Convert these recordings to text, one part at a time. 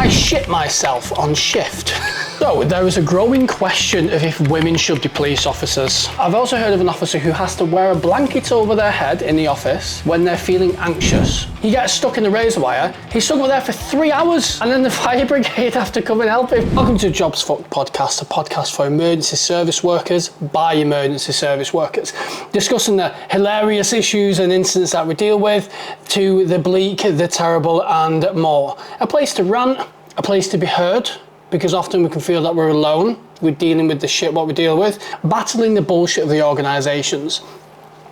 I shit myself on shift. So there is a growing question of if women should be police officers. I've also heard of an officer who has to wear a blanket over their head in the office when they're feeling anxious. He gets stuck in the razor wire, he's stuck over there for 3 hours, and then the fire brigade have to come and help him. Welcome to Jobs Fucked Podcast, a podcast for emergency service workers by emergency service workers, discussing the hilarious issues and incidents that we deal with, to the bleak, the terrible, and more. A place to rant, a place to be heard, because often we can feel that we're alone with dealing with the shit what we deal with, battling the bullshit of the organisations.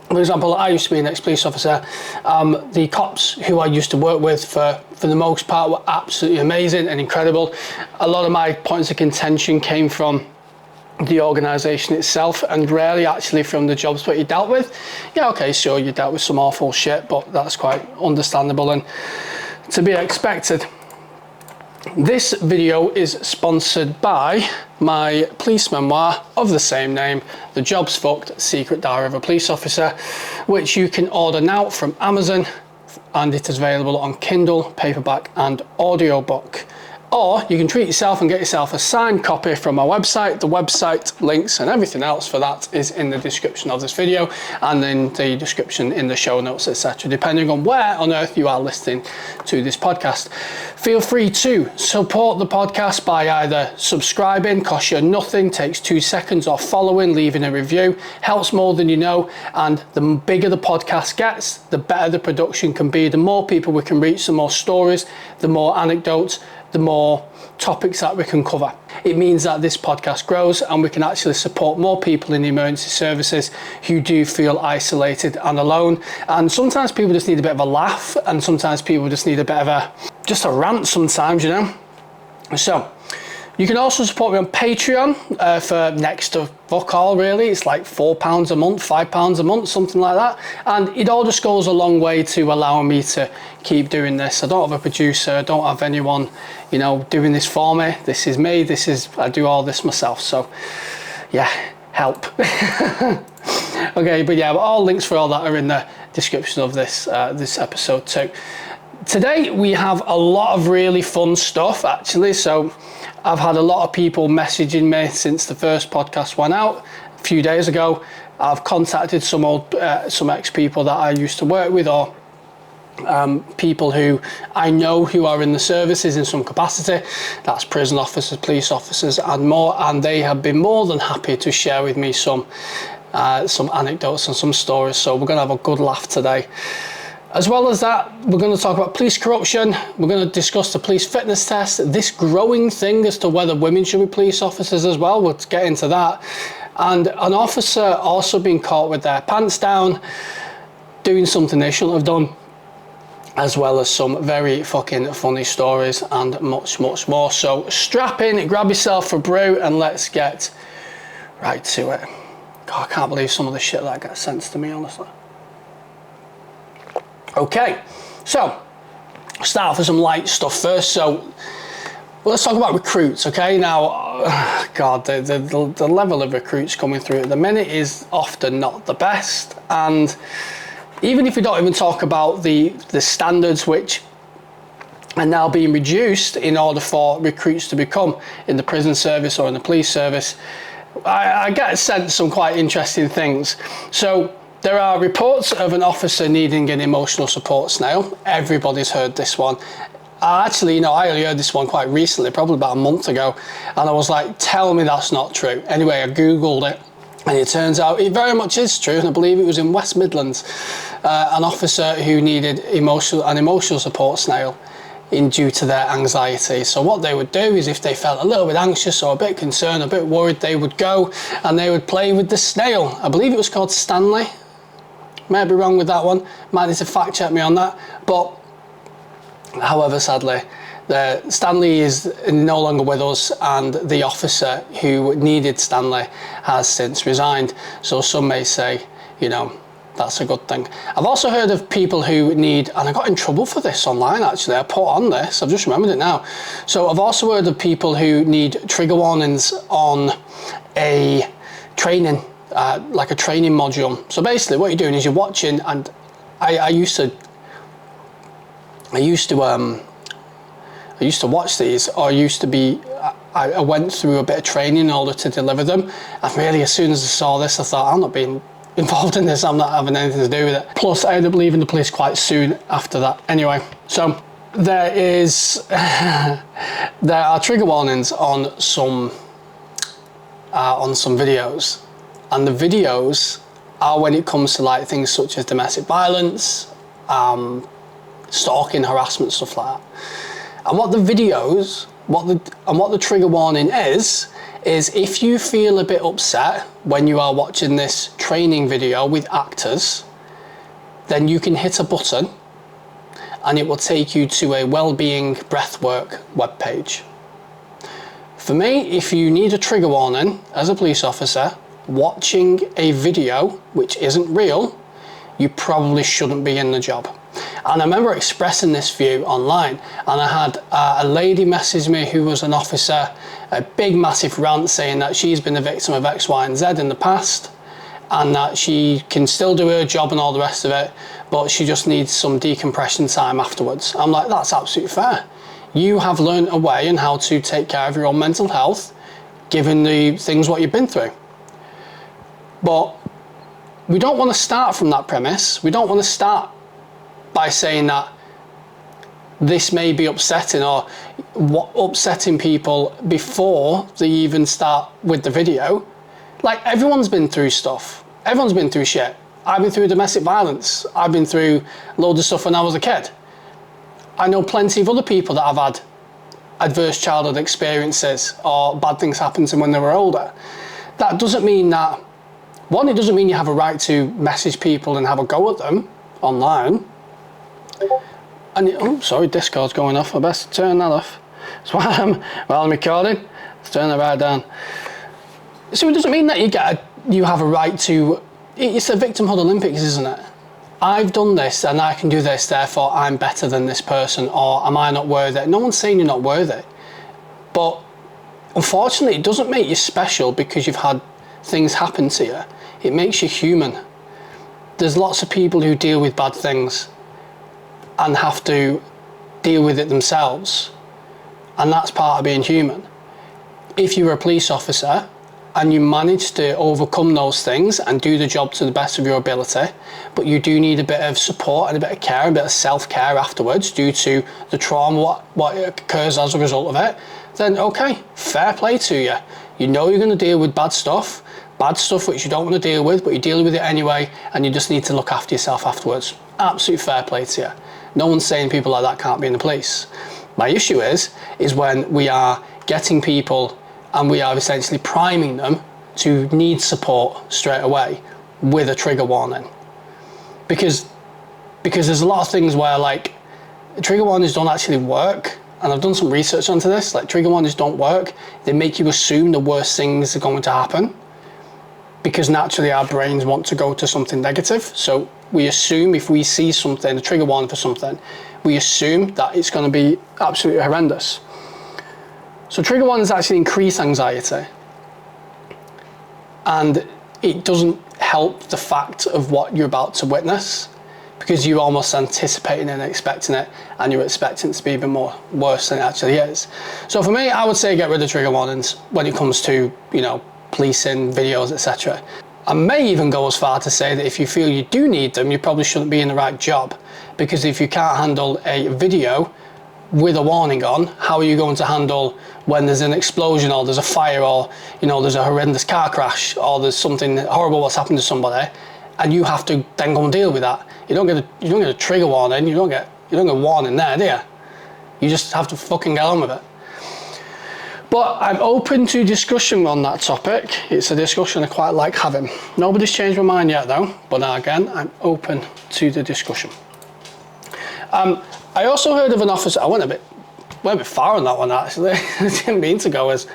For example, I used to be an ex-police officer. The cops who I used to work with for the most part were absolutely amazing and incredible. A lot of my points of contention came from the organisation itself and rarely actually from the jobs that you dealt with. Yeah, okay, sure, you dealt with some awful shit, but that's quite understandable and to be expected. This video is sponsored by my police memoir of the same name, The Jobs Fucked Secret Diary of a Police Officer, which you can order now from Amazon, and it is available on Kindle, paperback and audiobook. Or you can treat yourself and get yourself a signed copy from my website. The website links and everything else for that is in the description of this video and in the description in the show notes, etc., depending on where on earth you are listening to this podcast. Feel free to support the podcast by either subscribing, costs you nothing, takes 2 seconds, or following, leaving a review, helps more than you know, and the bigger the podcast gets, the better the production can be. The more people we can reach, the more stories, the more anecdotes, the more topics that we can cover. It means that this podcast grows and we can actually support more people in the emergency services who do feel isolated and alone. And sometimes people just need a bit of a laugh, and sometimes people just need a bit of a rant sometimes, you know. So you can also support me on Patreon for next to fuck all, really. It's like £4 a month, £5 a month, something like that. And it all just goes a long way to allowing me to keep doing this. I don't have a producer, I don't have anyone, you know, doing this for me. This is me, I do all this myself. So yeah, help. Okay, but yeah, all links for all that are in the description of this episode too. Today we have a lot of really fun stuff actually. So I've had a lot of people messaging me since the first podcast went out a few days ago. I've contacted some ex-people that I used to work with, or people who I know who are in the services in some capacity. That's prison officers, police officers and more, and they have been more than happy to share with me some anecdotes and some stories. So we're going to have a good laugh today. As well as that, we're going to talk about police corruption. We're going to discuss the police fitness test, this growing thing as to whether women should be police officers as well. We'll get into that. And an officer also being caught with their pants down, doing something they shouldn't have done, as well as some very fucking funny stories and much, much more. So strap in, grab yourself a brew, and let's get right to it. God, I can't believe some of the shit that gets sent to me, honestly. Okay, so start off with some light stuff first. So let's talk about recruits, okay? Now, God, the level of recruits coming through at the minute is often not the best. And even if we don't even talk about the standards which are now being reduced in order for recruits to become in the prison service or in the police service, I get sent some quite interesting things. So there are reports of an officer needing an emotional support snail. Everybody's heard this one. Actually, you know, I only heard this one quite recently, probably about a month ago, and I was like, tell me that's not true. Anyway, I Googled it, and it turns out it very much is true, and I believe it was in West Midlands. An officer who needed an emotional support snail due to their anxiety. So what they would do is, if they felt a little bit anxious or a bit concerned, a bit worried, they would go and they would play with the snail. I believe it was called Stanley. Might be wrong with that one, might need to fact check me on that, but however, sadly, Stanley is no longer with us, and the officer who needed Stanley has since resigned. So some may say, you know, that's a good thing. I've also heard of people who need, and I got in trouble for this online actually, I put on this, I've just remembered it now. So I've also heard of people who need trigger warnings on a training, like a training module. So basically what you're doing is you're watching, and I used to I used to watch these, or I went through a bit of training in order to deliver them. And really, as soon as I saw this, I thought, I'm not being involved in this, I'm not having anything to do with it. Plus, I ended up leaving the police quite soon after that. Anyway, so there are trigger warnings on some videos, and the videos are when it comes to like things such as domestic violence, stalking, harassment, stuff like that. And what the videos, what the trigger warning is if you feel a bit upset when you are watching this training video with actors, then you can hit a button and it will take you to a well-being breathwork webpage. For me, if you need a trigger warning as a police officer, watching a video which isn't real, you probably shouldn't be in the job. And I remember expressing this view online, and I had a lady message me who was an officer, a big massive rant saying that she's been a victim of X, Y and Z in the past, and that she can still do her job and all the rest of it, but she just needs some decompression time afterwards. I'm like, that's absolutely fair. You have learned a way on how to take care of your own mental health, given the things what you've been through. But we don't want to start from that premise. We don't want to start by saying that this may be upsetting, or upsetting people before they even start with the video. Like, everyone's been through stuff. Everyone's been through shit. I've been through domestic violence. I've been through loads of stuff when I was a kid. I know plenty of other people that have had adverse childhood experiences or bad things happen to them when they were older. That doesn't mean that, one, it doesn't mean you have a right to message people and have a go at them online. And oh, sorry, Discord's going off. I best turn that off. So while I'm recording, let's turn that right down. So it doesn't mean that you have a right to. It's a victimhood Olympics, isn't it? I've done this and I can do this, therefore I'm better than this person, or am I not worthy? No one's saying you're not worthy, but unfortunately, it doesn't make you special because you've had things happen to you. It makes you human. There's lots of people who deal with bad things and have to deal with it themselves, and that's part of being human. If you're a police officer and you manage to overcome those things and do the job to the best of your ability, but you do need a bit of support and a bit of care, a bit of self-care afterwards due to the trauma, what occurs as a result of it, then okay, fair play to you. You know you're going to deal with bad stuff which you don't want to deal with, but you deal with it anyway, and you just need to look after yourself afterwards. Absolute fair play to you. No one's saying people like that can't be in the police. My issue is when we are getting people and we are essentially priming them to need support straight away with a trigger warning. Because there's a lot of things where, like, trigger warnings don't actually work, and I've done some research onto this. Like, trigger warnings don't work. They make you assume the worst things are going to happen, because naturally our brains want to go to something negative. So we assume, if we see something, a trigger warning for something, we assume that it's going to be absolutely horrendous. So trigger warnings actually increase anxiety, and it doesn't help the fact of what you're about to witness, because you're almost anticipating and expecting it, and you're expecting it to be even more worse than it actually is. So for me, I would say get rid of trigger warnings when it comes to, policing, videos, etc. I may even go as far to say that if you feel you do need them, you probably shouldn't be in the right job, because if you can't handle a video with a warning on, how are you going to handle when there's an explosion, or there's a fire, or there's a horrendous car crash, or there's something horrible that's happened to somebody, and you have to then go and deal with that? You don't get a trigger warning. You don't get a warning there, do you? You just have to fucking get on with it. But I'm open to discussion on that topic. It's a discussion I quite like having. Nobody's changed my mind yet though, but again, I'm open to the discussion. I also heard of an officer. I went a bit far on that one actually. I didn't mean to go as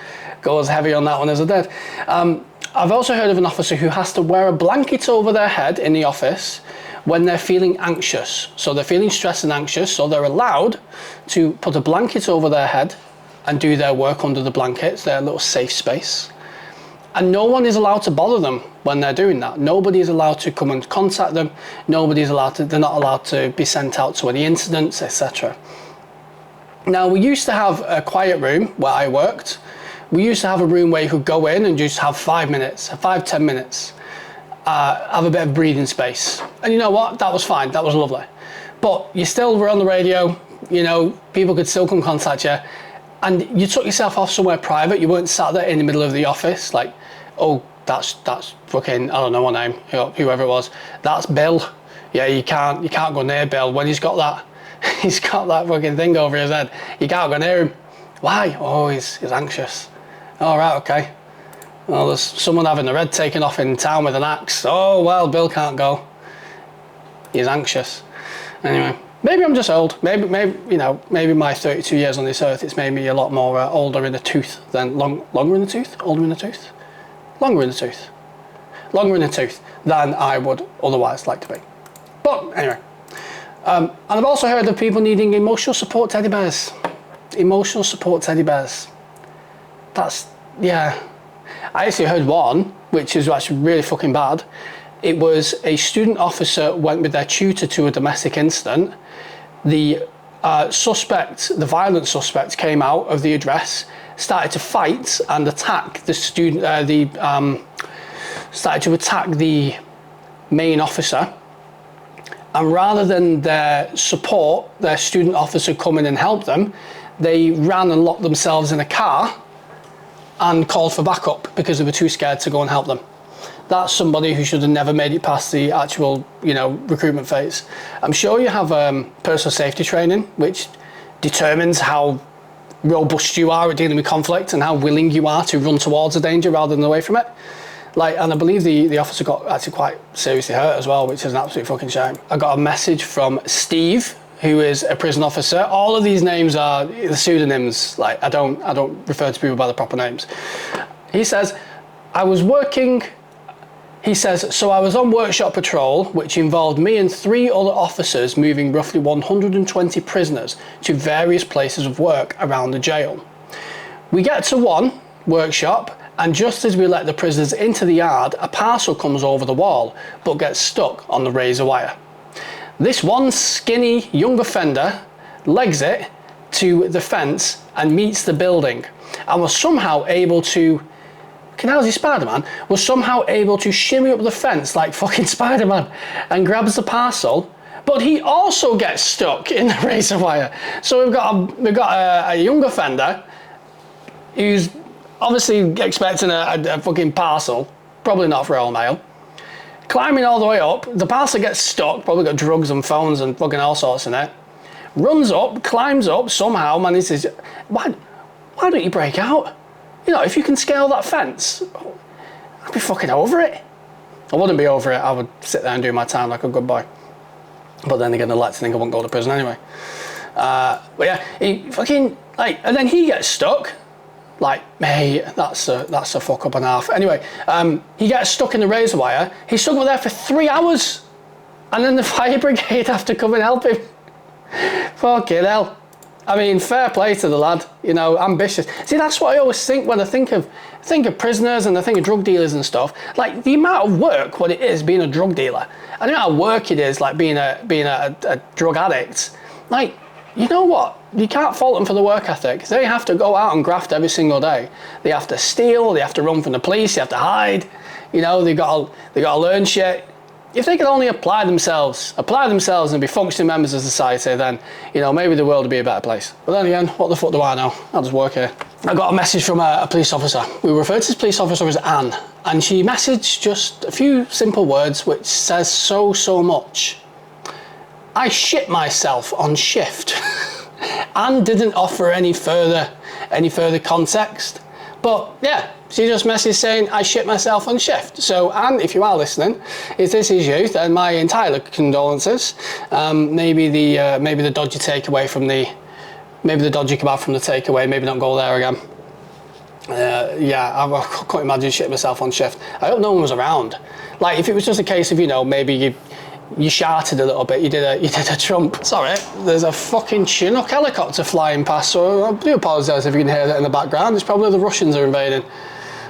heavy on that one as I did. I've also heard of an officer who has to wear a blanket over their head in the office when they're feeling anxious. So they're feeling stressed and anxious, so they're allowed to put a blanket over their head and do their work under the blankets, their little safe space. And no one is allowed to bother them when they're doing that. Nobody is allowed to come and contact them. They're not allowed to be sent out to any incidents, etc. Now, we used to have a quiet room where I worked. We used to have a room where you could go in and just have 5 minutes, 5-10 minutes, have a bit of breathing space. And you know what? That was fine. That was lovely. But you still were on the radio, you know, people could still come contact you. And you took yourself off somewhere private. You weren't sat there in the middle of the office like, oh, that's fucking, I don't know what name, whoever it was. That's Bill. Yeah, you can't go near Bill when he's got that fucking thing over his head. You can't go near him. Why? Oh, he's anxious. All right, okay. Well, there's someone having the red taken off in town with an axe. Oh, well, Bill can't go. He's anxious. Anyway, maybe I'm just old. Maybe you know, maybe my 32 years on this earth, it's made me a lot more older in the tooth than longer in the tooth, older in the tooth, longer in the tooth, longer in the tooth than I would otherwise like to be. But anyway, and I've also heard of people needing emotional support teddy bears. Emotional support teddy bears. That's, yeah. I actually heard one, which is actually really fucking bad. It was a student officer went with their tutor to a domestic incident. The suspect, the violent suspect, came out of the address, started to fight and attack the student. Started to attack the main officer. And rather than their support, their student officer come in and help them, they ran and locked themselves in a car and called for backup because they were too scared to go and help them. That's somebody who should have never made it past the actual, you know, recruitment phase. I'm sure you have personal safety training, which determines how robust you are at dealing with conflict and how willing you are to run towards a danger rather than away from it. Like, and I believe the officer got actually quite seriously hurt as well, which is an absolute fucking shame. I got a message from Steve, who is a prison officer. All of these names are the pseudonyms. Like, I don't refer to people by the proper names. He says, I was on workshop patrol, which involved me and 3 other officers moving roughly 120 prisoners to various places of work around the jail. We get to one workshop, and just as we let the prisoners into the yard, a parcel comes over the wall, but gets stuck on the razor wire. This one skinny young offender legs it to the fence and meets the building, and was somehow able to, Canalsy Spider-Man, was somehow able to shimmy up the fence like fucking Spider-Man and grabs the parcel, but he also gets stuck in the razor wire. So we've got a young offender who's obviously expecting a fucking parcel, probably not for Royal Mail, climbing all the way up. The parcel gets stuck, probably got drugs and phones and fucking all sorts in it. Runs up, climbs up, somehow manages. Why don't you break out? You know, if you can scale that fence, I'd be fucking over it. I wouldn't be over it. I would sit there and do my time like a good boy. But then again, I'd like to think I won't go to prison anyway. But yeah, he fucking, like, and then he gets stuck. Like, mate, that's a fuck up and a half. Anyway, he gets stuck in the razor wire. He's stuck there for 3 hours. And then the fire brigade have to come and help him. Fucking hell. I mean, fair play to the lad, you know, ambitious. See, that's what I always think when I think of prisoners and I think of drug dealers and stuff. Like, the amount of work what it is being a drug dealer, and the amount of work it is like being a drug addict. Like, you know what? You can't fault them for the work ethic. They have to go out and graft every single day. They have to steal. They have to run from the police. They have to hide. You know, they got to learn shit. If they could only apply themselves and be functioning members of society, then, you know, maybe the world would be a better place. But then again, what the fuck do I know? I just work here. I got a message from a police officer. We refer to this police officer as Anne, and she messaged just a few simple words which says so much. I shit myself on shift. Anne didn't offer any further context, but yeah, she just messaged saying I shit myself on shift. So Anne, if you are listening, if this is you, then my entire condolences. Maybe the dodgy takeaway from maybe the dodgy kebab from the takeaway. Maybe don't go there again. Yeah, I couldn't imagine shitting myself on shift. I hope no one was around. Like, if it was just a case of, you know, maybe you shouted a little bit, you did a Trump. Sorry, there's a fucking Chinook helicopter flying past, so I do apologise if you can hear that in the background. It's probably the Russians are invading.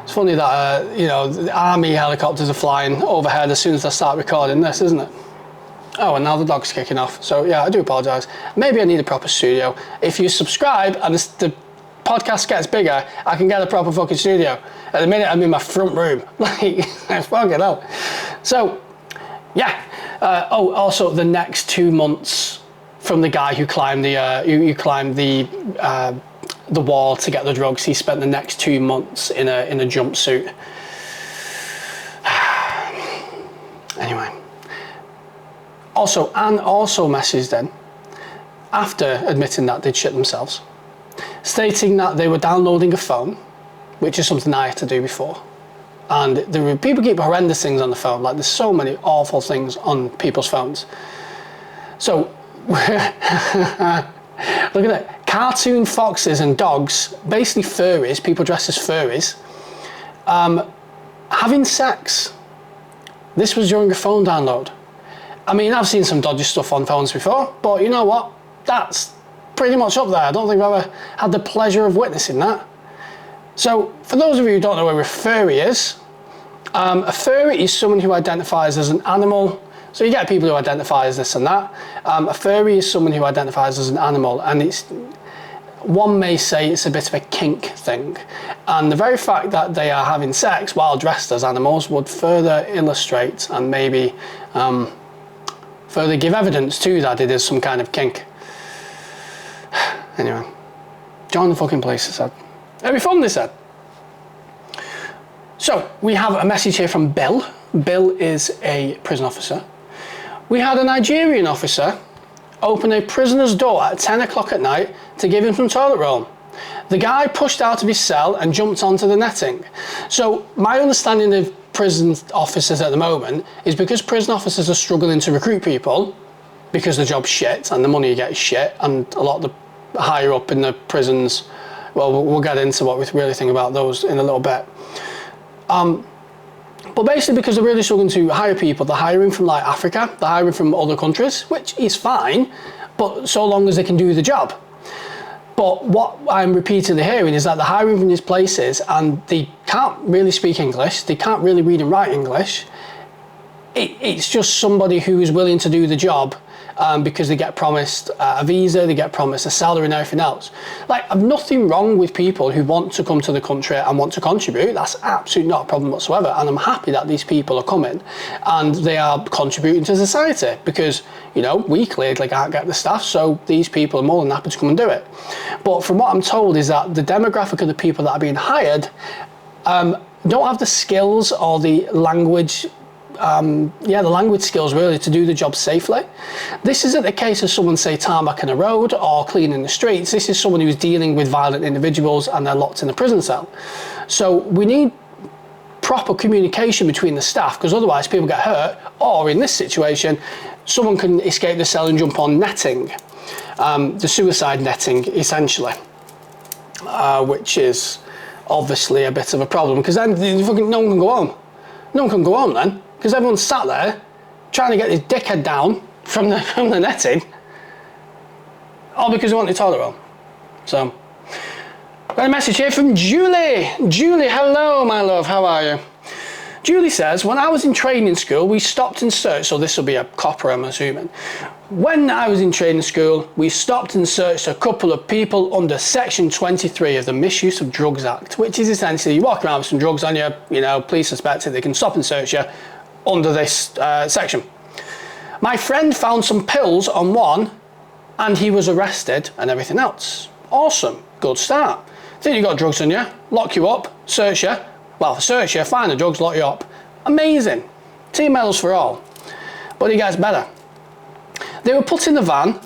It's funny that, you know, the army helicopters are flying overhead as soon as I start recording this, isn't it? Oh, and now the dog's kicking off. So yeah, I do apologise. Maybe I need a proper studio. If you subscribe and the podcast gets bigger, I can get a proper fucking studio. At the minute, I'm in my front room. Like, fucking hell. So, yeah. Also, the next 2 months from the guy who climbed the wall to get the drugs, he spent the next 2 months in a jumpsuit. Anyway. Also, Anne also messaged in after admitting that they'd shit themselves, stating that they were downloading a phone, which is something I had to do before. And people keep horrendous things on the phone. Like, there's so many awful things on people's phones. So, look at that. Cartoon foxes and dogs, basically furries, people dressed as furries, having sex. This was during a phone download. I mean, I've seen some dodgy stuff on phones before, but you know what? That's pretty much up there. I don't think I've ever had the pleasure of witnessing that. So, for those of you who don't know what a furry is, a furry is someone who identifies as an animal. So you get people who identify as this and that. A furry is someone who identifies as an animal, and one may say it's a bit of a kink thing. And the very fact that they are having sex while dressed as animals would further illustrate and maybe further give evidence to that it is some kind of kink. Anyway, join the fucking place, I said. It'll be fun, they said. So, we have a message here from Bill. Bill is a prison officer. We had a Nigerian officer open a prisoner's door at 10 o'clock at night to give him some toilet roll. The guy pushed out of his cell and jumped onto the netting. So, my understanding of prison officers at the moment is because prison officers are struggling to recruit people because the job's shit and the money you get is shit, and a lot of the higher up in the prisons, well, we'll get into what we really think about those in a little bit. But basically, because they're really struggling to hire people, they're hiring from like Africa, they're hiring from other countries, which is fine, but so long as they can do the job. But what I'm repeatedly hearing is that they're hiring from these places and they can't really speak English, they can't really read and write English. It's just somebody who is willing to do the job because they get promised a visa, they get promised a salary and everything else. Like, I've nothing wrong with people who want to come to the country and want to contribute. That's absolutely not a problem whatsoever. And I'm happy that these people are coming and they are contributing to society because, you know, we clearly can't get the staff, so these people are more than happy to come and do it. But from what I'm told is that the demographic of the people that are being hired don't have the skills or the language the language skills really to do the job safely. This isn't a case of someone, say, tarmacking a road or cleaning the streets. This is someone who's dealing with violent individuals and they're locked in a prison cell. So we need proper communication between the staff, because otherwise people get hurt, or in this situation, someone can escape the cell and jump on netting, the suicide netting essentially, which is obviously a bit of a problem, because then no one can go home. No one can go home then, because everyone's sat there trying to get this dickhead down from the netting, all because they want the toilet roll. So, got a message here from Julie. Julie, hello, my love, how are you? Julie says, when I was in training school, we stopped and searched, so this will be a copper, I'm assuming. When I was in training school, we stopped and searched a couple of people under Section 23 of the Misuse of Drugs Act, which is essentially you walk around with some drugs on you, you know, police suspect it, they can stop and search you under this section. My friend found some pills on one and he was arrested and everything else. Awesome, good start. Think you got drugs on you, lock you up, search you. Well, search you, find the drugs, lock you up. Amazing. Team medals for all. But it gets better. They were put in the van,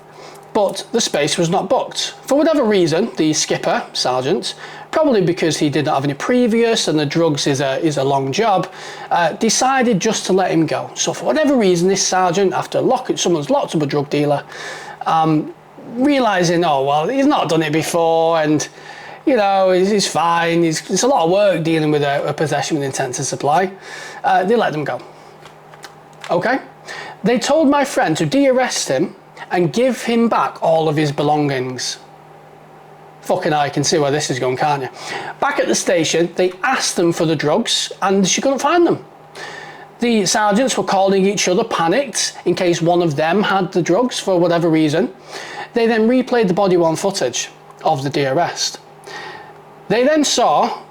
but the space was not booked. For whatever reason, the skipper, sergeant, probably because he did not have any previous and the drugs is a long job, decided just to let him go. So for whatever reason, this sergeant, after someone's locked up a drug dealer, realising, oh, well, he's not done it before and, you know, he's fine. It's a lot of work dealing with a possession with intent to supply. They let them go. Okay? They told my friend to de-arrest him and give him back all of his belongings. Fucking hell, you can see where this is going, can't you? Back at the station, they asked them for the drugs and she couldn't find them. The sergeants were calling each other, panicked, in case one of them had the drugs for whatever reason. They then replayed the body-worn footage of the de-arrest. They then saw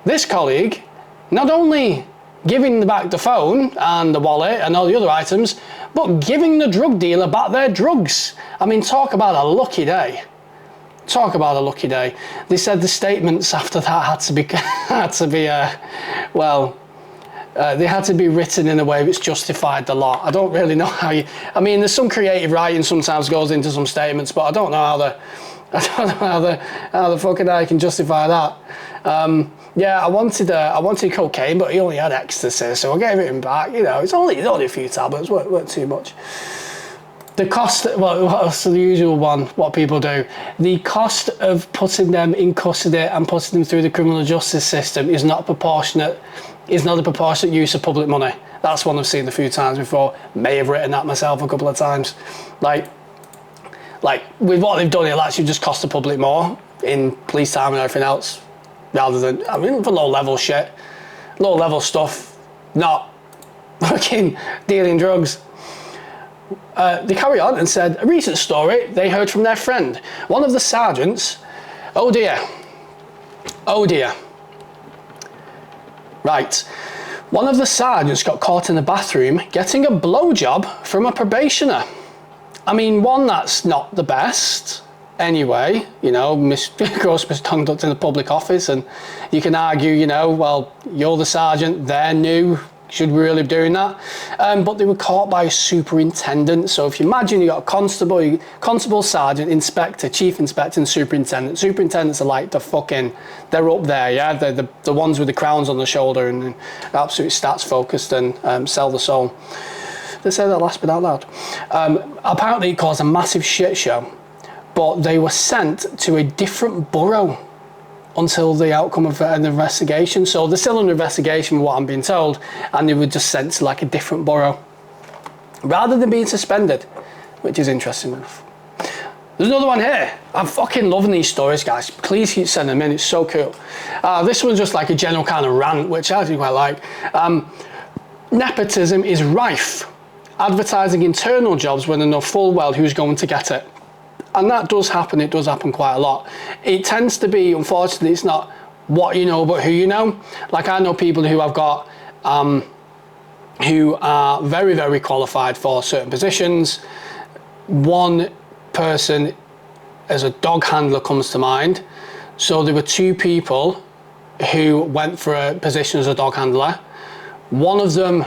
this colleague not only giving back the phone and the wallet and all the other items, but giving the drug dealer back their drugs. I mean, talk about a lucky day. Talk about a lucky day. They said the statements after that had to be, they had to be written in a way which justified the lot. I don't really know how you, I mean, there's some creative writing sometimes goes into some statements, but I don't know how the fucking I can justify that. Yeah, I wanted cocaine, but he only had ecstasy, so I gave it him back. You know, it's only a few tablets, weren't too much. The cost, well, what's the usual one, what people do? The cost of putting them in custody and putting them through the criminal justice system is not proportionate, is not a proportionate use of public money. That's one I've seen a few times before. May have written that myself a couple of times. Like with what they've done, it'll actually just cost the public more in police time and everything else, rather than, I mean, for low-level shit, low-level stuff, not fucking dealing drugs. They carry on and said, a recent story they heard from their friend. One of the sergeants, oh dear. Right, one of the sergeants got caught in the bathroom getting a blowjob from a probationer. I mean, one, that's not the best. Anyway, you know, gross misconduct in the public office, and you can argue, you know, well, you're the sergeant, they're new, should we really be doing that? But they were caught by a superintendent. So if you imagine you got a constable, sergeant, inspector, chief inspector, and superintendent. Superintendents are like the fucking, they're up there, yeah? They're the ones with the crowns on the shoulder and absolute stats focused and sell the soul. They say that last bit out loud. Apparently it caused a massive shit show, but they were sent to a different borough until the outcome of an investigation. So they're still under investigation, what I'm being told, and they were just sent to like a different borough rather than being suspended, which is interesting enough. There's another one here. I'm fucking loving these stories, guys. Please keep sending them in, it's so cool. This one's just like a general kind of rant, which I do quite like. Nepotism is rife. Advertising internal jobs when they know full well who's going to get it. And that does happen, it does happen quite a lot. It tends to be, unfortunately, it's not what you know, but who you know. Like I know people who I've got who are very, very qualified for certain positions. One person as a dog handler comes to mind. So there were two people who went for a position as a dog handler. One of them,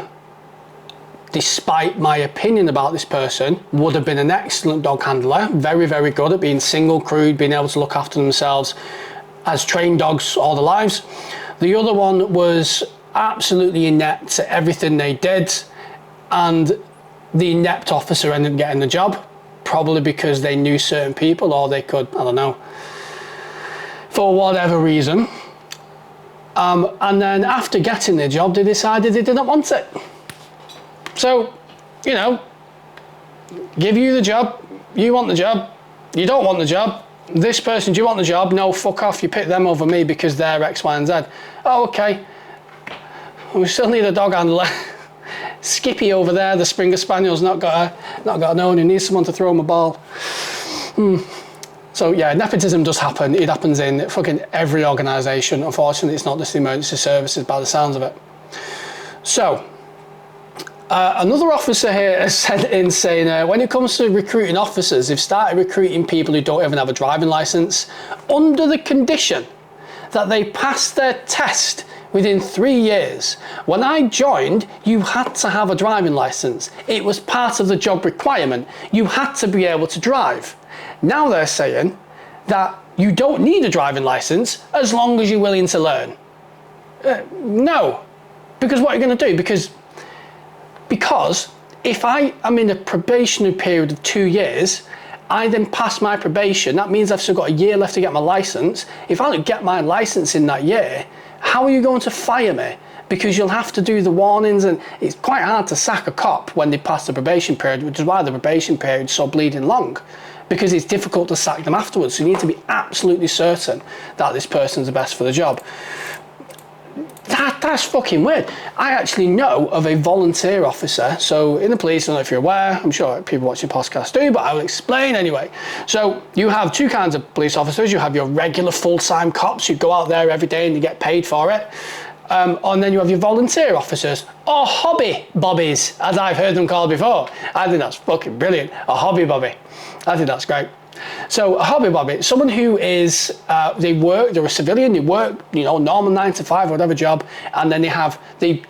despite my opinion about this person, would have been an excellent dog handler, very, very good at being single crewed, being able to look after themselves as trained dogs all their lives. The other one was absolutely inept at everything they did, and the inept officer ended up getting the job, probably because they knew certain people, or they could, I don't know, for whatever reason. And then after getting the job, they decided they didn't want it. So, you know, give you the job, you want the job, you don't want the job, this person, do you want the job? No, fuck off, you pick them over me because they're X, Y, and Z. Oh, okay, we still need a dog handler. Skippy over there, the Springer Spaniel's not got an owner, he needs someone to throw him a ball. So yeah, nepotism does happen, it happens in fucking every organisation. Unfortunately, it's not just the emergency services by the sounds of it. So, another officer here has sent in saying, when it comes to recruiting officers, they've started recruiting people who don't even have a driving licence under the condition that they pass their test within 3 years. When I joined, you had to have a driving licence. It was part of the job requirement. You had to be able to drive. Now they're saying that you don't need a driving licence as long as you're willing to learn. No, because what are you going to do? Because if I am in a probationary period of 2 years, I then pass my probation, that means I've still got a year left to get my licence. If I don't get my licence in that year, how are you going to fire me? Because you'll have to do the warnings, and it's quite hard to sack a cop when they pass the probation period, which is why the probation period is so bleeding long, because it's difficult to sack them afterwards. So you need to be absolutely certain that this person's the best for the job. That's fucking weird. I actually know of a volunteer officer. So in the police, I don't know if you're aware, I'm sure people watching podcasts do, but I will explain anyway. So you have two kinds of police officers. You have your regular full-time cops who go out there every day and they get paid for it. And then you have your volunteer officers, or hobby bobbies, as I've heard them called before. I think that's fucking brilliant. A hobby bobby. I think that's great. So a hobby bobby, someone who is, they're a civilian, they work, normal 9 to 5, whatever job, and then they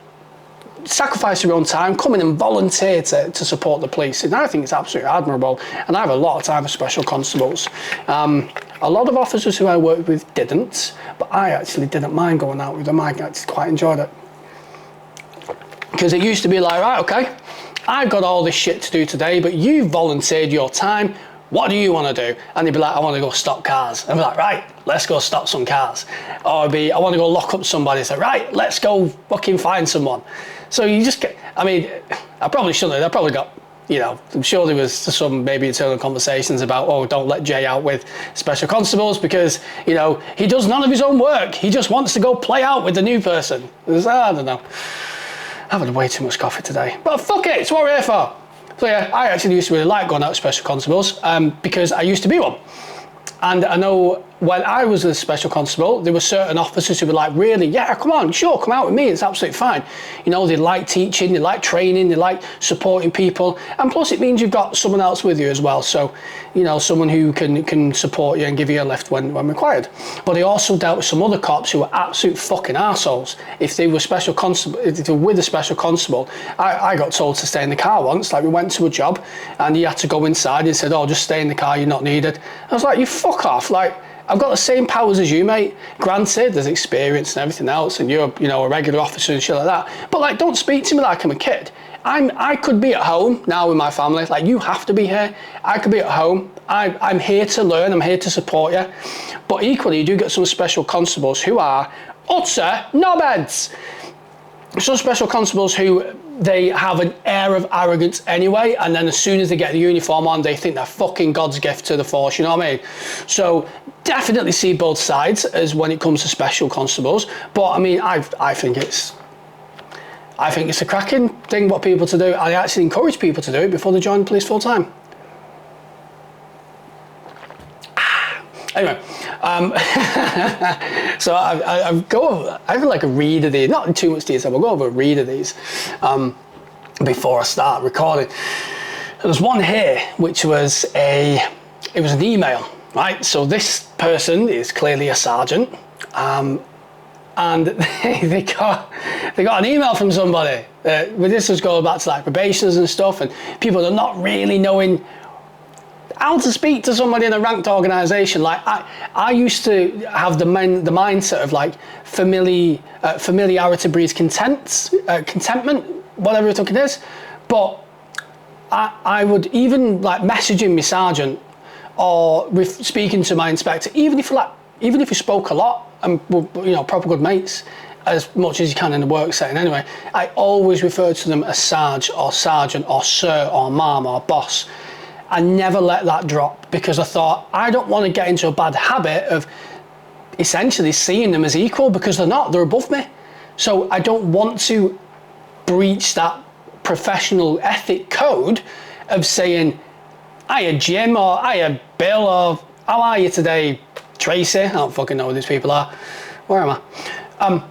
sacrifice their own time, come in and volunteer to support the police. And I think it's absolutely admirable. And I have a lot of time for special constables. A lot of officers who I worked with didn't, but I actually didn't mind going out with them. I actually quite enjoyed it. Because it used to be like, right, okay, I've got all this shit to do today, but you volunteered your time. What do you want to do? And they'd be like, I want to go stop cars. And I'd be like, right, let's go stop some cars. Or I want to go lock up somebody. So, right, let's go fucking find someone. So you just get, I probably shouldn't have. I probably got, I'm sure there was some maybe internal conversations about, oh, don't let Jay out with special constables because, he does none of his own work. He just wants to go play out with the new person. I don't know. I've had way too much coffee today. But fuck it, it's what we're here for. So yeah, I actually used to really like going out with special constables because I used to be one. And I know when I was a special constable, there were certain officers who were like, really, yeah, come on, sure, come out with me, it's absolutely fine. They like teaching, they like training, they like supporting people. And plus it means you've got someone else with you as well. So, someone who can support you and give you a lift when required. But I also dealt with some other cops who were absolute fucking arseholes. If they were special constable, if they were with a special constable, I got told to stay in the car once. Like we went to a job and you had to go inside and said, oh, just stay in the car, you're not needed. I was like, you fuck off. Like, I've got the same powers as you, mate. Granted, there's experience and everything else, and you're, a regular officer and shit like that. But like, don't speak to me like I'm a kid. I could be at home now with my family. Like, you have to be here. I could be at home. I'm here to learn. I'm here to support you. But equally, you do get some special constables who are utter knobheads. Some special constables who they have an air of arrogance anyway, and then as soon as they get the uniform on, they think they're fucking God's gift to the force, you know what I mean? So definitely see both sides as when it comes to special constables, but I think it's a cracking thing what people to do. I actually encourage people to do it before they join the police full time. Anyway, so I have like a read of these, not in too much detail, but I'll go over a read of these before I start recording. There's one here which was it was an email, right? So this person is clearly a sergeant, and they got an email from somebody. This was going back to like probationers and stuff, and people are not really knowing how to speak to somebody in a ranked organisation. Like I used to have the mindset of like familiarity breeds contentment, whatever it is. But I would even like messaging my sergeant or speaking to my inspector, even if you spoke a lot and were, proper good mates, as much as you can in the work setting anyway, I always referred to them as Sarge or Sergeant or Sir or Ma'am or Boss. I never let that drop because I thought I don't want to get into a bad habit of essentially seeing them as equal, because they're not, they're above me. So I don't want to breach that professional ethic code of saying, hiya Jim, or hiya Bill, or how are you today, Tracy? I don't fucking know who these people are. Where am I?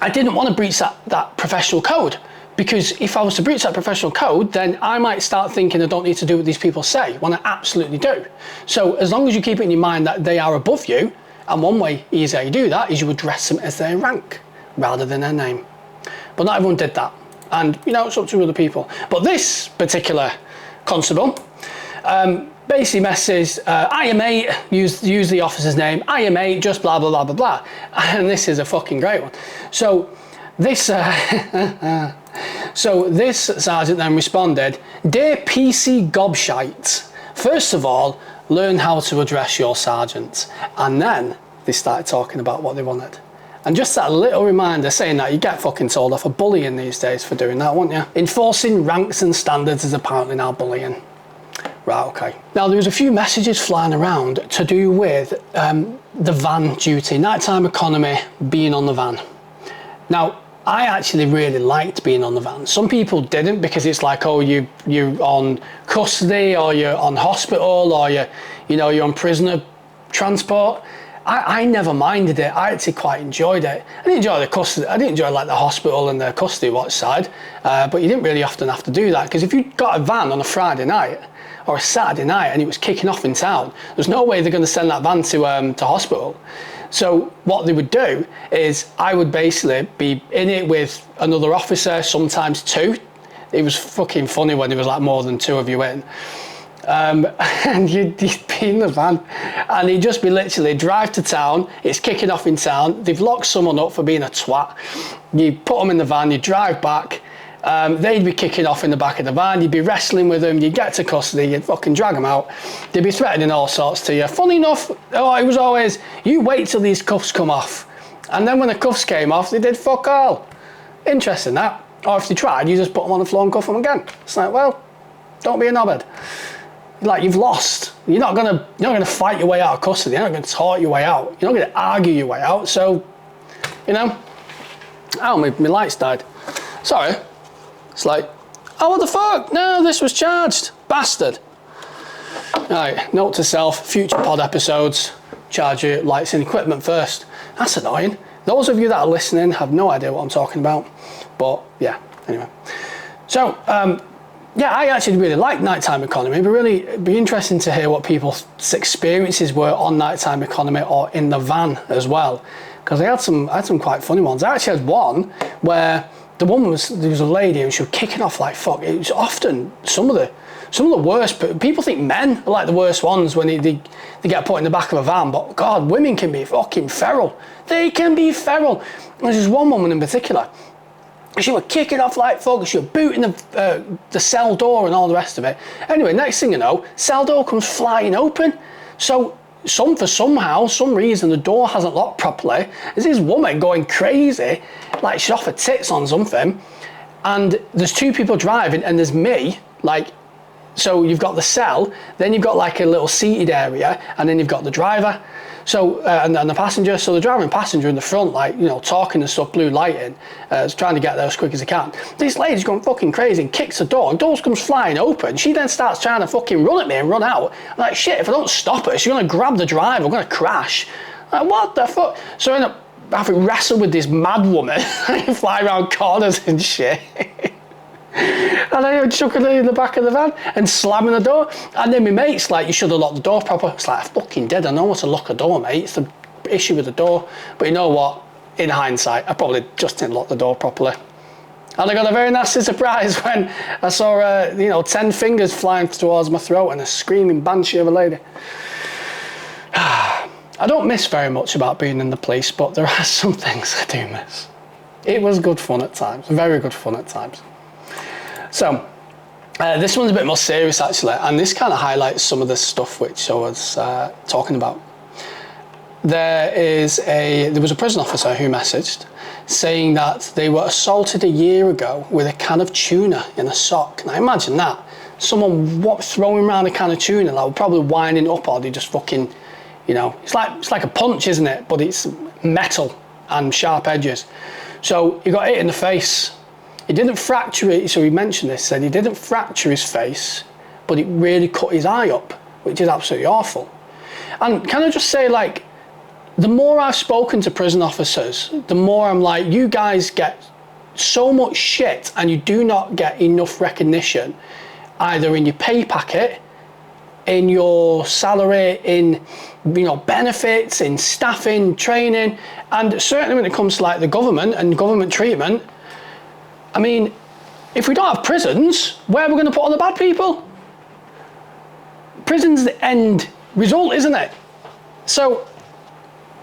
I didn't want to breach that professional code. Because if I was to breach that professional code, then I might start thinking I don't need to do what these people say, when I absolutely do. So as long as you keep it in your mind that they are above you, and one way easy how you do that is you address them as their rank rather than their name. But not everyone did that. And it's up to other people. But this particular constable basically messages, hiya mate, use the officer's name, hiya mate, just blah, blah, blah, blah, blah. And this is a fucking great one. So this sergeant then responded, dear PC gobshite, first of all, learn how to address your sergeant. And then they started talking about what they wanted. And just that little reminder saying that, you get fucking told off for bullying these days for doing that, won't you? Enforcing ranks and standards is apparently now bullying. Right, okay. Now there was a few messages flying around to do with the van duty, nighttime economy, being on the van. Now, I actually really liked being on the van. Some people didn't, because it's like, oh, you're on custody, or you're on hospital, or you're on prisoner transport. I never minded it. I actually quite enjoyed it. I didn't enjoy the custody. I didn't enjoy like the hospital and the custody watch side, but you didn't really often have to do that, because if you got a van on a Friday night or a Saturday night and it was kicking off in town, there's no way they're going to send that van to hospital. So what they would do is I would basically be in it with another officer, sometimes two. It was fucking funny when there was like more than two of you in. And you'd be in the van and he'd just be literally drive to town, it's kicking off in town, they've locked someone up for being a twat, you put them in the van, you drive back, they'd be kicking off in the back of the van, you'd be wrestling with them, you'd get to custody, you'd fucking drag them out, they'd be threatening all sorts to you. Funny enough, it was always, you wait till these cuffs come off, and then when the cuffs came off, they did fuck all. Interesting that. Or if they tried, you just put them on the floor and cuff them again. It's like, well, don't be a knobhead. Like, you've lost. You're not gonna fight your way out of custody. You're not gonna talk your way out. You're not gonna argue your way out. So, oh, my lights died. Sorry. It's like, oh, what the fuck? No, this was charged. Bastard. Right, note to self, future pod episodes, charge your lights and equipment first. That's annoying. Those of you that are listening have no idea what I'm talking about. But, yeah, anyway. So, yeah, I actually really like nighttime economy. It'd be interesting to hear what people's experiences were on nighttime economy or in the van as well, because I had some quite funny ones. I actually had one where there was a lady and she was kicking off like fuck. It was often some of the worst. People think men are like the worst ones when they get put in the back of a van, but God, women can be fucking feral. They can be feral. There's just one woman in particular. She was kicking off like fuck, she was booting the cell door and all the rest of it. Anyway, next thing you know, cell door comes flying open. So for some reason the door hasn't locked properly. There's this woman going crazy, like she's off her tits on something. And there's two people driving and there's me, like, so you've got the cell, then you've got like a little seated area, and then you've got the driver. So, and the passenger, so the driver and passenger in the front, like, talking and stuff, blue lighting, trying to get there as quick as they can. This lady's going fucking crazy and kicks the door, comes flying open. She then starts trying to fucking run at me and run out. I'm like, shit, if I don't stop her, she's gonna grab the driver, I'm gonna crash. Like, what the fuck? So I end up having to wrestle with this mad woman, fly around corners and shit. And I chuck her in the back of the van and slamming the door. And then my mate's like, you should have locked the door proper. It's like, I fucking did. I know what to lock a door, mate. It's the issue with the door. But you know what? In hindsight, I probably just didn't lock the door properly. And I got a very nasty surprise when I saw, 10 fingers flying towards my throat and a screaming banshee of a lady. I don't miss very much about being in the police, but there are some things I do miss. It was good fun at times, very good fun at times. So, this one's a bit more serious actually, and this kind of highlights some of the stuff which I was talking about. There was a prison officer who messaged saying that they were assaulted a year ago with a can of tuna in a sock. Now imagine that, someone throwing around a can of tuna, like probably winding up, or they just fucking, it's like a punch, isn't it? But it's metal and sharp edges. So he got hit in the face. He didn't fracture it, so he mentioned this, said he didn't fracture his face, but it really cut his eye up, which is absolutely awful. And can I just say, like, the more I've spoken to prison officers, the more I'm like, you guys get so much shit and you do not get enough recognition, either in your pay packet, in your salary, in benefits, in staffing, training, and certainly when it comes to like the government and government treatment. I mean, if we don't have prisons, where are we going to put all the bad people? Prison's the end result, isn't it? So,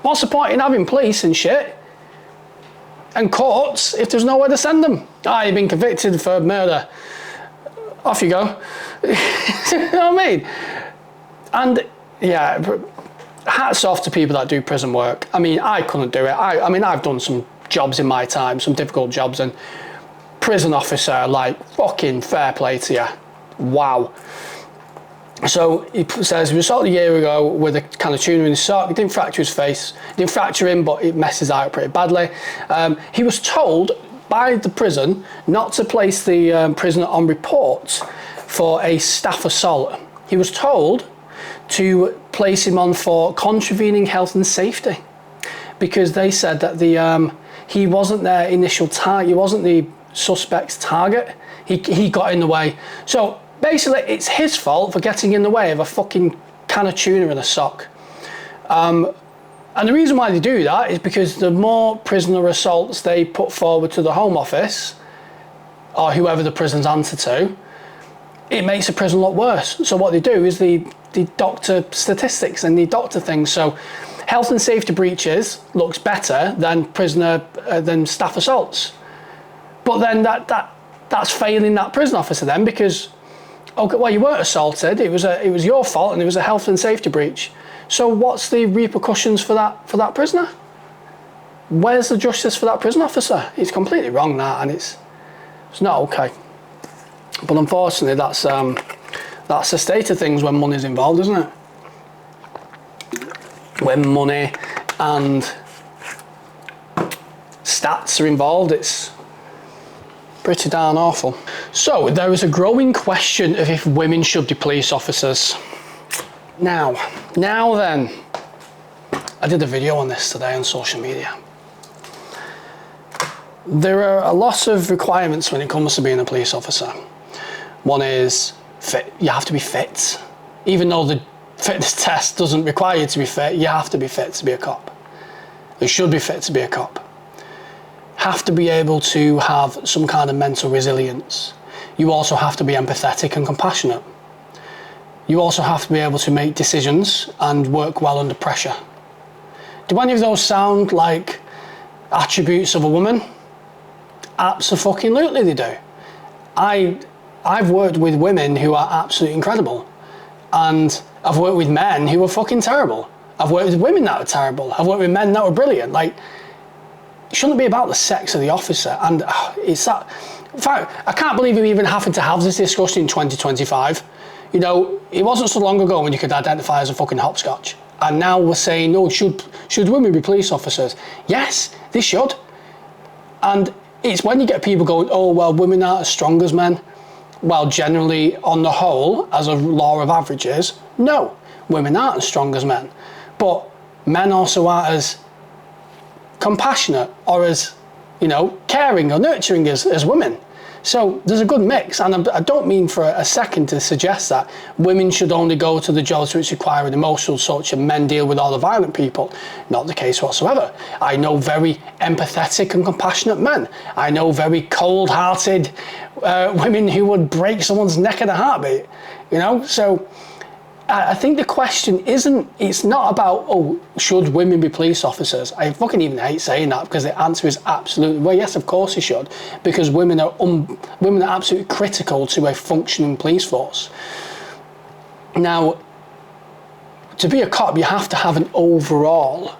what's the point in having police and shit and courts if there's nowhere to send them? You've been convicted for murder. Off you go. You know what I mean? And, yeah, hats off to people that do prison work. I mean, I couldn't do it. I mean, I've done some jobs in my time, some difficult jobs, and prison officer, like, fucking fair play to you. Wow. So he says he was assaulted a year ago with a can of tuna in his sock. He didn't fracture his face. He didn't fracture him, but it messed his eye up pretty badly. He was told by the prison not to place the prisoner on report for a staff assault. He was told to place him on for contravening health and safety, because they said that he wasn't their initial target. He wasn't the suspect's target. He got in the way. So basically, it's his fault for getting in the way of a fucking can of tuna in a sock. And the reason why they do that is because the more prisoner assaults they put forward to the Home Office, or whoever the prison's answer to, it makes the prison look worse. So what they do is they doctor statistics and they doctor things. So health and safety breaches looks better than than staff assaults. But then that's failing that prison officer then, because okay, well, you weren't assaulted. It was your fault, and it was a health and safety breach. So what's the repercussions for that prisoner? Where's the justice for that prison officer? It's completely wrong, that, and it's not okay. But unfortunately, that's the state of things when money's involved, isn't it? When money and stats are involved, it's pretty darn awful. So there is a growing question of if women should be police officers. Now then, I did a video on this today on social media. There are a lot of requirements when it comes to being a police officer. One is fit. You have to be fit. Even though the fitness test doesn't require you to be fit, you have to be fit to be a cop. You should be fit to be a cop. Have to be able to have some kind of mental resilience. You also have to be empathetic and compassionate. You also have to be able to make decisions and work well under pressure. Do any of those sound like attributes of a woman? Abso-fucking-lutely they do. I've worked with women who are absolutely incredible, and I've worked with men who are fucking terrible. I've worked with women that are terrible. I've worked with men that were brilliant. Like, it shouldn't be about the sex of the officer, and it's that. In fact, I can't believe we're even having to have this discussion in 2025. You know, it wasn't so long ago when you could identify as a fucking hopscotch, and now we're saying, oh, should women be police officers? Yes, they should. And it's when you get people going, oh, well, women aren't as strong as men. Well, generally, on the whole, as a law of averages, no, women aren't as strong as men. But men also aren't as compassionate or as, you know, caring or nurturing as women. So there's a good mix, and I don't mean for a second to suggest that women should only go to the jobs which require an emotional touch and men deal with all the violent people. Not the case whatsoever. I know very empathetic and compassionate men. I know very cold-hearted women who would break someone's neck in a heartbeat, you know? So I think the question it's not about, oh, should women be police officers? I fucking even hate saying that, because the answer is absolutely, well, yes, of course they should, because women are absolutely critical to a functioning police force. Now, to be a cop, you have to have an overall,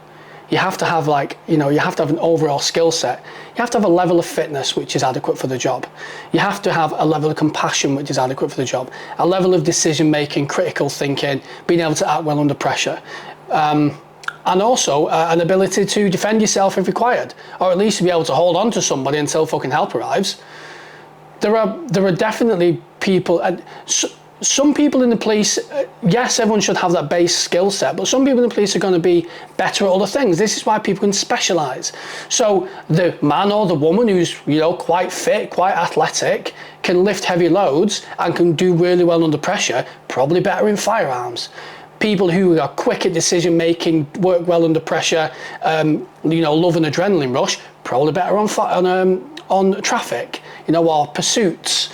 you have to have an overall skill set. You have to have a level of fitness which is adequate for the job. You have to have a level of compassion which is adequate for the job. A level of decision making, critical thinking, being able to act well under pressure. And also an ability to defend yourself if required, or at least to be able to hold on to somebody until fucking help arrives. There are definitely people, and some people in the police, yes, everyone should have that base skill set, but some people in the police are going to be better at other things. This is why people can specialise. So the man or the woman who's, you know, quite fit, quite athletic, can lift heavy loads and can do really well under pressure, probably better in firearms. People who are quick at decision making, work well under pressure, you know, love an adrenaline rush, probably better on traffic, you know, or pursuits.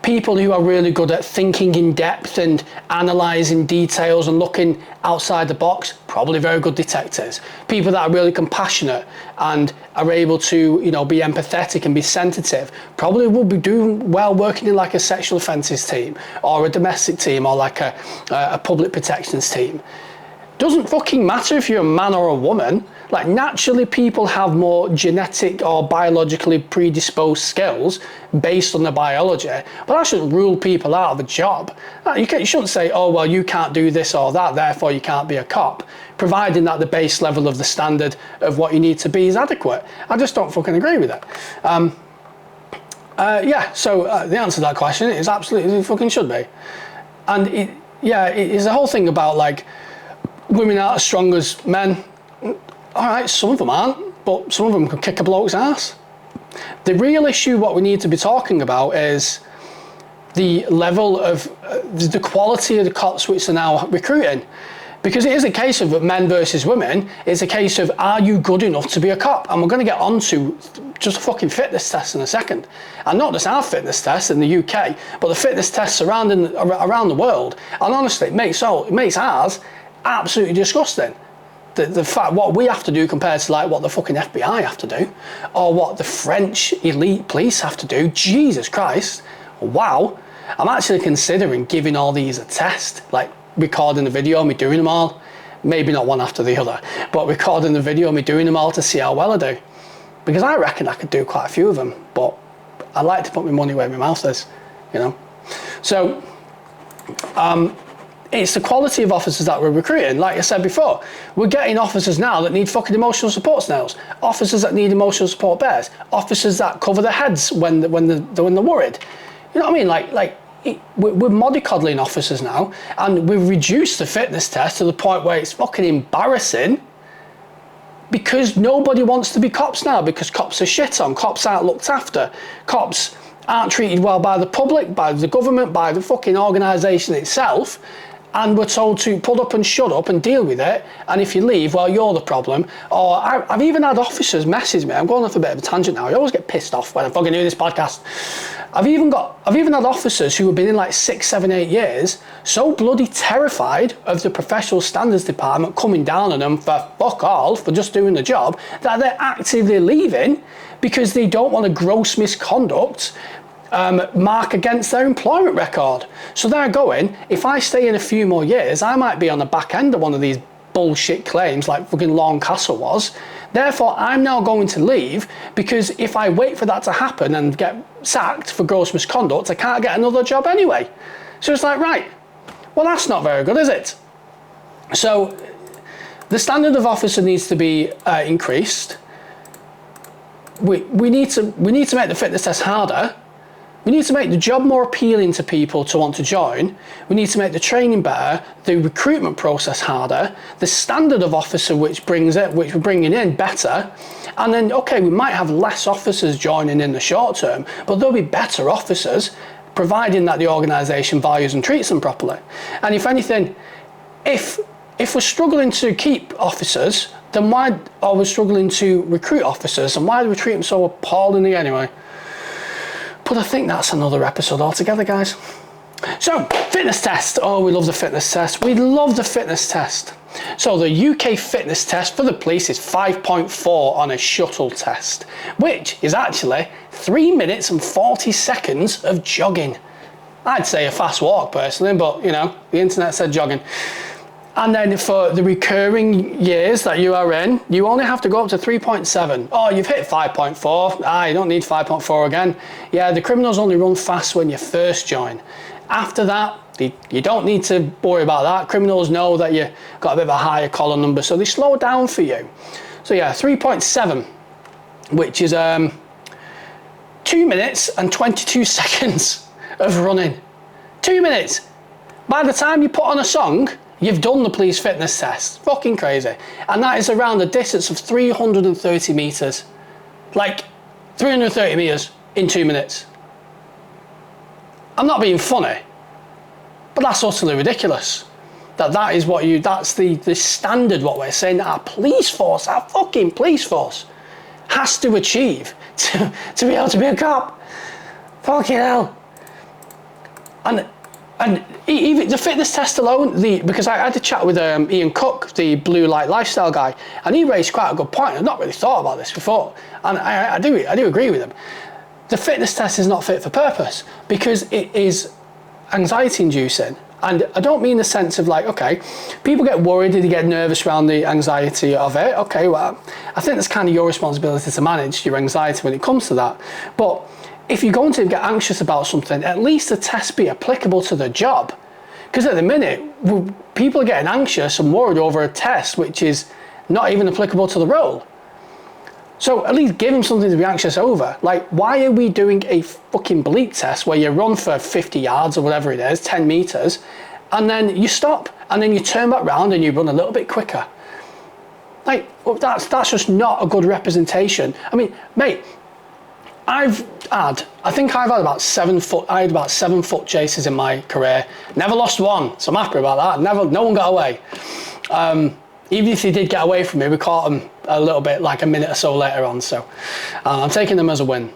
People who are really good at thinking in depth and analysing details and looking outside the box, probably very good detectives. People that are really compassionate and are able to, you know, be empathetic and be sensitive, probably will be doing well working in like a sexual offences team or a domestic team or like a public protections team. Doesn't fucking matter if you're a man or a woman. Like, naturally people have more genetic or biologically predisposed skills based on their biology, but that shouldn't rule people out of a job. You shouldn't say, oh, well, you can't do this or that, therefore you can't be a cop, providing that the base level of the standard of what you need to be is adequate. I just don't fucking agree with it. Yeah, so the answer to that question is absolutely it fucking should be. And it's the whole thing about, like, women aren't as strong as men. All right, some of them aren't, but some of them can kick a bloke's ass. The real issue, what we need to be talking about, is the level of the quality of the cops which are now recruiting. Because it is a case of men versus women. It's a case of, are you good enough to be a cop? And we're going to get onto just a fucking fitness test in a second. And not just our fitness test in the UK, but the fitness tests around the world. And honestly, it makes ours absolutely disgusting. The fact what we have to do compared to, like, what the fucking FBI have to do, or what the French elite police have to do. Jesus Christ. Wow. I'm actually considering giving all these a test, like recording the video of me doing them all. Maybe not one after the other, but recording the video of me doing them all to see how well I do. Because I reckon I could do quite a few of them, but I like to put my money where my mouth is, you know. So it's the quality of officers that we're recruiting. Like I said before, we're getting officers now that need fucking emotional support snails, officers that need emotional support bears, officers that cover their heads when they're worried. You know what I mean? Like we're mollycoddling officers now, and we've reduced the fitness test to the point where it's fucking embarrassing, because nobody wants to be cops now, because cops are shit on, cops aren't looked after, cops aren't treated well by the public, by the government, by the fucking organisation itself, and we're told to pull up and shut up and deal with it, and if you leave, well, you're the problem. Or I've even had officers message me. I'm going off a bit of a tangent now. I always get pissed off when I fucking do this podcast. I've even had officers who have been in like 6, 7, 8 years, so bloody terrified of the professional standards department coming down on them for fuck all, for just doing the job, that they're actively leaving because they don't want a gross misconduct mark against their employment record. So they're going, if I stay in a few more years, I might be on the back end of one of these bullshit claims like fucking Castle was. Therefore, I'm now going to leave, because if I wait for that to happen and get sacked for gross misconduct, I can't get another job anyway. So it's like, right, well, that's not very good, is it? So the standard of officer needs to be increased. We need to make the fitness test harder. We need to make the job more appealing to people to want to join. We need to make the training better, the recruitment process harder, the standard of officer which we're bringing in better. And then, okay, we might have less officers joining in the short term, but there'll be better officers, providing that the organisation values and treats them properly. And if anything, if we're struggling to keep officers, then why are we struggling to recruit officers, and why do we treat them so appallingly anyway? But I think that's another episode altogether, guys. So, fitness test. Oh, we love the fitness test. We love the fitness test. So the UK fitness test for the police is 5.4 on a shuttle test, which is actually 3 minutes and 40 seconds of jogging. I'd say a fast walk personally, but you know, the internet said jogging. And then for the recurring years that you are in, you only have to go up to 3.7. Oh, you've hit 5.4. You don't need 5.4 again. Yeah, the criminals only run fast when you first join. After that, you don't need to worry about that. Criminals know that you've got a bit of a higher collar number, so they slow down for you. So yeah, 3.7, which is 2 minutes and 22 seconds of running. 2 minutes. By the time you put on a song, you've done the police fitness test. Fucking crazy. And that is around a distance of 330 metres. Like, 330 metres in 2 minutes. I'm not being funny, but that's utterly ridiculous. That is what that's the standard, what we're saying that our police force, our fucking police force, has to achieve to be able to be a cop. Fucking hell. And even the fitness test alone, because I had a chat with Ian Cook, the blue light lifestyle guy, and he raised quite a good point. I've not really thought about this before, and I do agree with him. The fitness test is not fit for purpose because it is anxiety inducing And I don't mean the sense of like, okay, people get worried, they get nervous around the anxiety of it. Okay, well, I think that's kind of your responsibility to manage your anxiety when it comes to that. But if you're going to get anxious about something, at least the test be applicable to the job. Because at the minute, people are getting anxious and worried over a test which is not even applicable to the role. So at least give them something to be anxious over. Like, why are we doing a fucking bleep test where you run for 50 yards or whatever it is, 10 meters, and then you stop, and then you turn back round and you run a little bit quicker? Like, well, that's just not a good representation. I mean, mate, I think I've had about 7 foot chases in my career. Never lost one, so I'm happy about that. No one got away. Even if they did get away from me, we caught them a little bit like a minute or so later on, so I'm taking them as a win.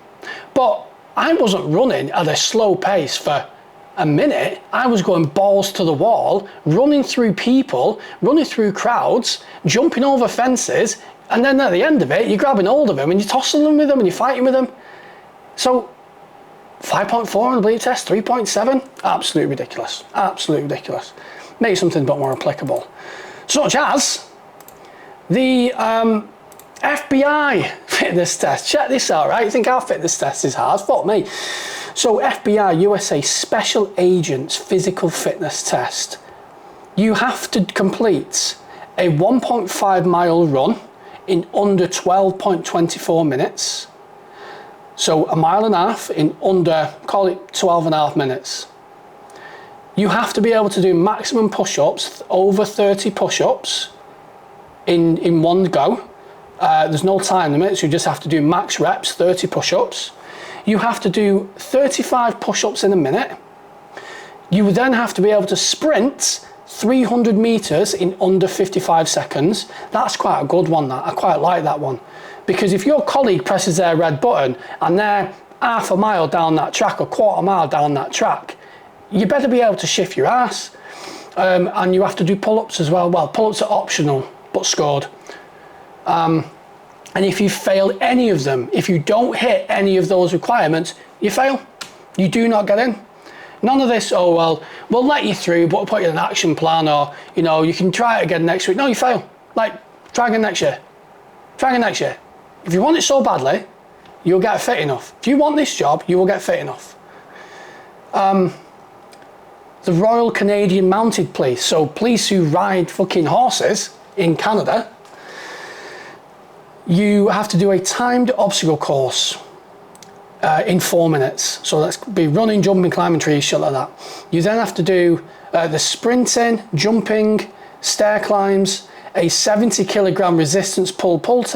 But I wasn't running at a slow pace for a minute. I was going balls to the wall, running through people, running through crowds, jumping over fences, and then at the end of it, you're grabbing hold of them and you're tossing them with them and you're fighting with them. So 5.4 on the bleep test, 3.7, absolutely ridiculous, absolutely ridiculous. Make something a bit more applicable. Such as the FBI fitness test. Check this out, right? You think our fitness test is hard? Fuck me. So FBI USA Special Agents Physical Fitness Test. You have to complete a 1.5 mile run in under 12.24 minutes. So a mile and a half in under, call it 12.5 minutes. You have to be able to do maximum push-ups, over 30 push-ups in one go. There's no time limit, so you just have to do max reps, 30 push-ups. You have to do 35 push-ups in a minute. You then have to be able to sprint 300 meters in under 55 seconds. That's quite a good one, that. I quite like that one. Because if your colleague presses their red button and they're half a mile down that track or quarter mile down that track, you better be able to shift your ass. And you have to do pull-ups as well. Well, pull-ups are optional, but scored. And if you fail any of them, if you don't hit any of those requirements, you fail. You do not get in. None of this, oh, well, we'll let you through, but we'll put you in an action plan, or, you know, you can try it again next week. No, you fail. Like, try again next year. Try again next year. If you want it so badly, you'll get fit enough. If you want this job, you will get fit enough. The Royal Canadian Mounted Police, so police who ride fucking horses in Canada, you have to do a timed obstacle course in 4 minutes. So that's be running, jumping, climbing trees, shit like that. You then have to do the sprinting, jumping, stair climbs, a 70 kilogram resistance pull push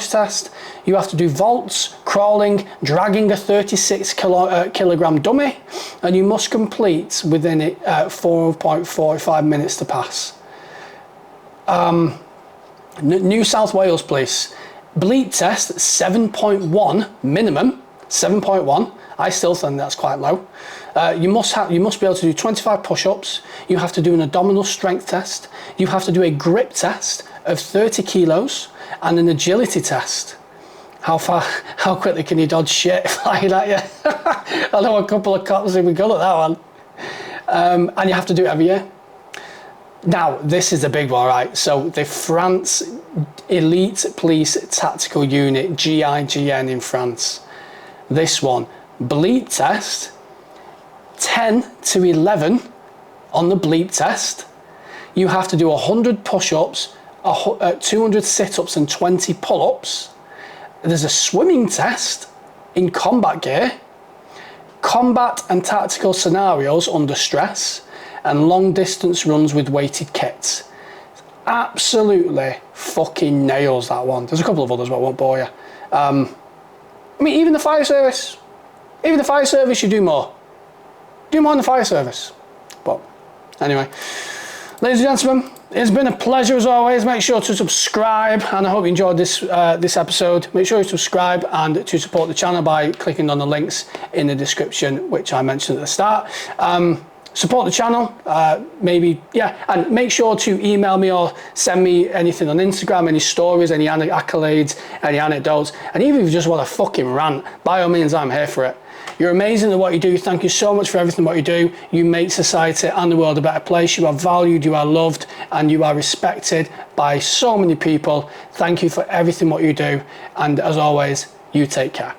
test. You have to do vaults, crawling, dragging a 36 kilogram dummy, and you must complete within it 4.45 minutes to pass. New South Wales Police, bleep test 7.1 minimum, 7.1. I still think that's quite low. You must be able to do 25 push-ups. You have to do an abdominal strength test. You have to do a grip test of 30 kilos and an agility test. How quickly can you dodge shit like that? Yeah, I know a couple of cops who would go at that one. And you have to do it every year. Now, this is the big one, right? So the France Elite Police Tactical Unit, GIGN in France. This one, bleep test, 10 to 11 on the bleep test. You have to do 100 push-ups, 200 sit-ups and 20 pull-ups. There's a swimming test in combat gear, combat and tactical scenarios under stress, and long distance runs with weighted kits. Absolutely fucking nails that one. There's a couple of others, but I won't bore you. I mean, even the fire service, you do more. Do more in the fire service. But anyway, ladies and gentlemen, it's been a pleasure as always. Make sure to subscribe, and I hope you enjoyed this episode. Make sure you subscribe and to support the channel by clicking on the links in the description, which I mentioned at the start. Support the channel, maybe, yeah, and make sure to email me or send me anything on Instagram, any stories, any accolades, any anecdotes, and even if you just want a fucking rant, by all means, I'm here for it. You're amazing at what you do. Thank you so much for everything what you do. You make society and the world a better place. You are valued, you are loved, and you are respected by so many people. Thank you for everything what you do, and as always, you take care.